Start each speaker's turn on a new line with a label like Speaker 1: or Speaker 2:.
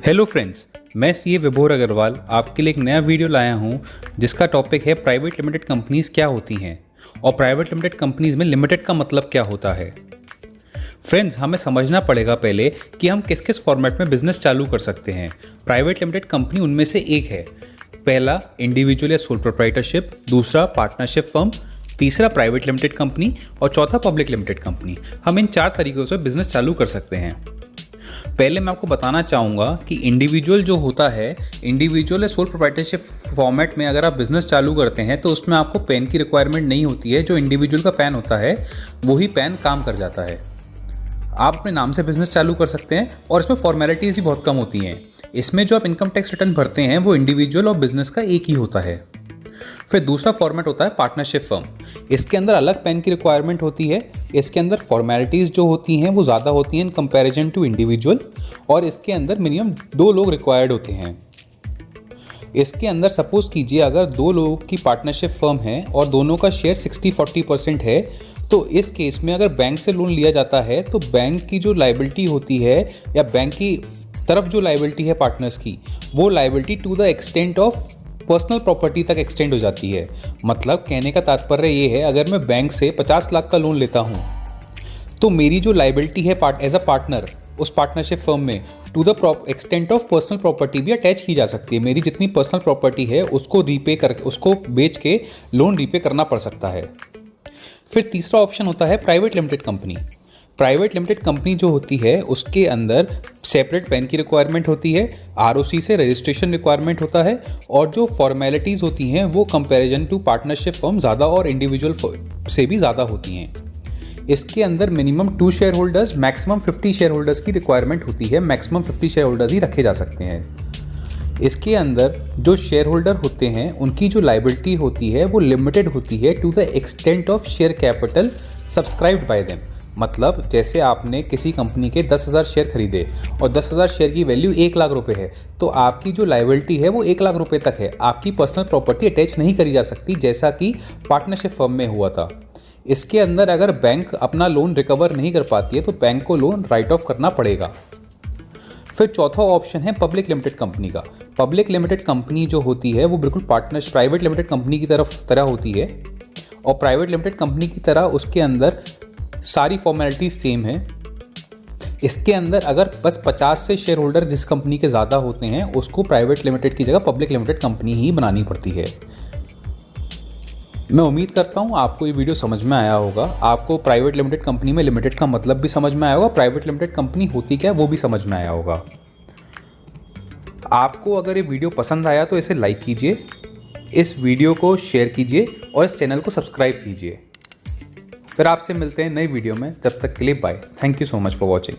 Speaker 1: Hello friends, मैं CA विभोर अग्रवाल आपके लिए एक नया वीडियो लाया हूं जिसका टॉपिक है प्राइवेट लिमिटेड कंपनीज क्या होती हैं और प्राइवेट लिमिटेड कंपनीज में लिमिटेड का मतलब क्या होता है। फ्रेंड्स, हमें समझना पड़ेगा पहले कि हम किस किस फॉर्मेट में बिजनेस चालू कर सकते हैं। प्राइवेट लिमिटेड कंपनी उनमें से एक है। पहला इंडिविजुअल या सोल प्रोप्राइटरशिप, दूसरा पार्टनरशिप फर्म, तीसरा प्राइवेट लिमिटेड कंपनी और चौथा पब्लिक लिमिटेड कंपनी। हम इन 4 तरीकों से बिजनेस चालू कर सकते हैं। पहले मैं आपको बताना चाहूँगा कि इंडिविजुअल जो होता है, इंडिविजुअल या सोल प्रोप्राइटरशिप फॉर्मेट में अगर आप बिज़नेस चालू करते हैं तो उसमें आपको पैन की रिक्वायरमेंट नहीं होती है। जो इंडिविजुअल का पैन होता है वही पैन काम कर जाता है। आप अपने नाम से बिज़नेस चालू कर सकते हैं और इसमें फॉर्मेलिटीज़ भी बहुत कम होती हैं। इसमें जो आप इनकम टैक्स रिटर्न भरते हैं वो इंडिविजुअल और बिज़नेस का एक ही होता है। फिर दूसरा फॉर्मेट होता है पार्टनरशिप फर्म। इसके अंदर अलग पैन की रिक्वायरमेंट होती है। इसके अंदर फॉर्मेलिटीज़ जो होती हैं वो ज़्यादा होती हैं इन कंपैरिजन टू इंडिविजुअल, और इसके अंदर मिनिमम 2 लोग रिक्वायर्ड होते हैं। इसके अंदर सपोज कीजिए अगर 2 लोगों की पार्टनरशिप फर्म है और दोनों का शेयर 60-40% है, तो इस केस में अगर बैंक से लोन लिया जाता है तो बैंक की जो लायबिलिटी होती है या बैंक की तरफ जो लायबिलिटी है पार्टनर्स की, वो liability to the extent of personal property तक एक्सटेंड हो जाती है। मतलब कहने का तात्पर्य ये है, अगर मैं बैंक से 50 लाख का लोन लेता हूँ तो मेरी जो लायबिलिटी है एज अ पार्टनर उस पार्टनरशिप फर्म में to the extent of personal property भी अटैच की जा सकती है। मेरी जितनी पर्सनल प्रॉपर्टी है उसको उसको बेच के लोन रीपे करना पड़ सकता है। फिर तीसरा ऑप्शन होता है private limited company. Private limited company जो होती है उसके अंदर सेपरेट पैन की रिक्वायरमेंट होती है, आरओसी से रजिस्ट्रेशन रिक्वायरमेंट होता है, और जो फॉर्मेलिटीज़ होती हैं वो कंपैरिजन टू पार्टनरशिप फर्म ज़्यादा और इंडिविजुअल से भी ज़्यादा होती हैं। इसके अंदर minimum 2 share holders, maximum 50 share holders की रिक्वायरमेंट होती है। मैक्सिमम 50 शेयर होल्डर्स ही रखे जा सकते हैं। इसके अंदर जो शेयर होल्डर होते हैं उनकी जो लायबिलिटी होती है वो लिमिटेड होती है to the extent of share capital subscribed by them. मतलब जैसे आपने किसी कंपनी के 10,000 शेयर खरीदे और 10,000 शेयर की वैल्यू 1 लाख रुपए है, तो आपकी जो लायबिलिटी है वो 1 लाख रुपए तक है। आपकी पर्सनल प्रॉपर्टी अटैच नहीं करी जा सकती जैसा कि पार्टनरशिप फर्म में हुआ था। इसके अंदर अगर बैंक अपना लोन रिकवर नहीं कर पाती है तो बैंक को लोन राइट ऑफ करना पड़ेगा। फिर चौथा ऑप्शन है पब्लिक लिमिटेड कंपनी का। पब्लिक लिमिटेड कंपनी जो होती है वो बिल्कुल प्राइवेट लिमिटेड कंपनी की तरह होती है, और प्राइवेट लिमिटेड कंपनी की तरह उसके अंदर सारी फॉर्मेलिटीज सेम है। इसके अंदर अगर बस 50 से शेयर होल्डर जिस कंपनी के ज़्यादा होते हैं उसको प्राइवेट लिमिटेड की जगह पब्लिक लिमिटेड कंपनी ही बनानी पड़ती है। मैं उम्मीद करता हूँ आपको ये वीडियो समझ में आया होगा। आपको प्राइवेट लिमिटेड कंपनी में लिमिटेड का मतलब भी समझ में आया होगा, प्राइवेट लिमिटेड कंपनी होती क्या है वो भी समझ में आया होगा। आपको अगर ये वीडियो पसंद आया तो इसे लाइक कीजिए, इस वीडियो को शेयर कीजिए और इस चैनल को सब्सक्राइब कीजिए। फिर आपसे मिलते हैं नई वीडियो में। जब तक के लिए bye. Thank you so much for watching.